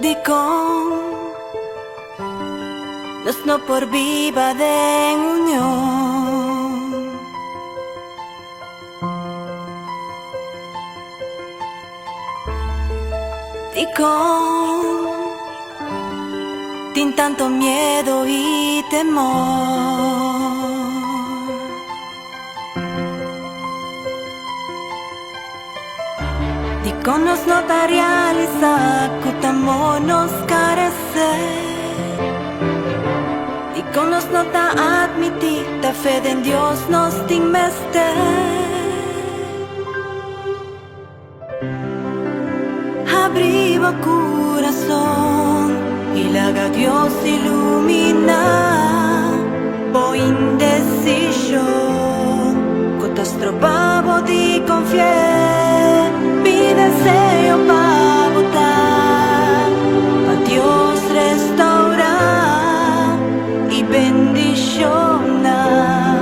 Dicon los no por viva de unión. Dicon tin tanto miedo y temor. Dicon nos nota realizar cutamo nos carece. Dicon nos nota admitir la fe en Dios nos tinmeste. Abriva corazón y la haga Dios ilumina. Voy indecisión, cotas tropavo di confiar. Mi deseo pa' votar, pa' Dios restaurar y bendicionar.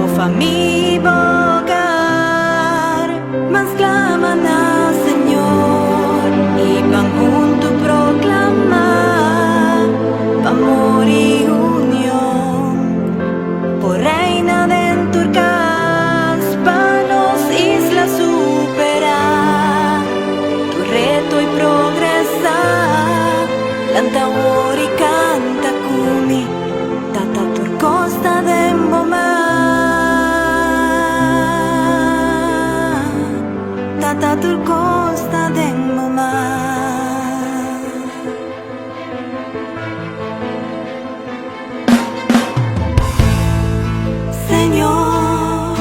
O familia, hogar, más claman al Señor y van juntos proclamar amor y unión. Por reina de Turcas, panos islas superar tu reto y progresar. Lanta y canta kumi, tata turcosta de momar, tata turcosta de momar. Señor,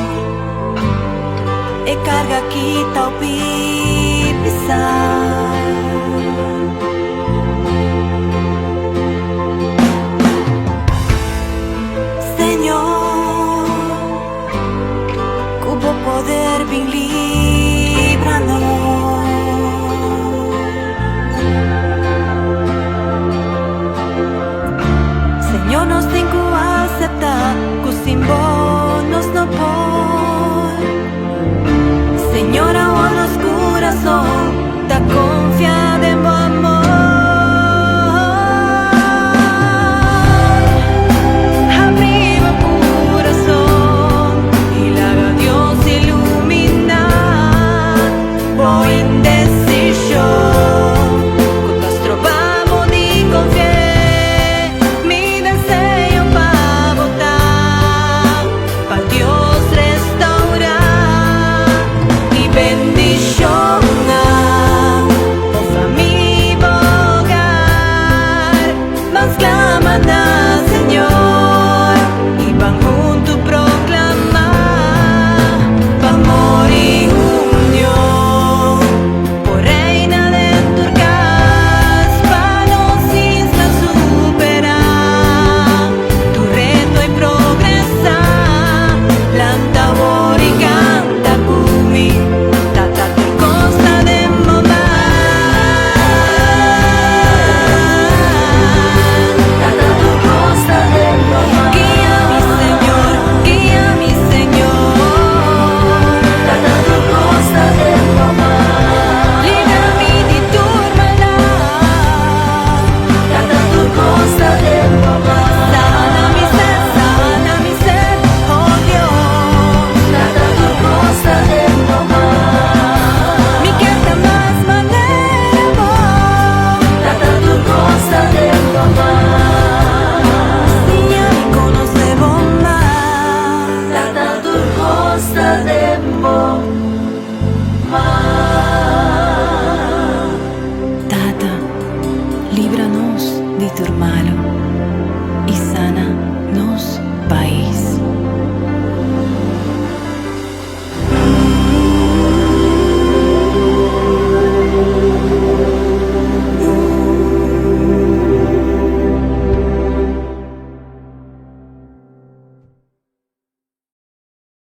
e carga quita o pisar. Señor, cubo poder bien librarnos. Señor, nos tengo a aceptar que sin vos nos no por. Señor, a los corazón, ta confiade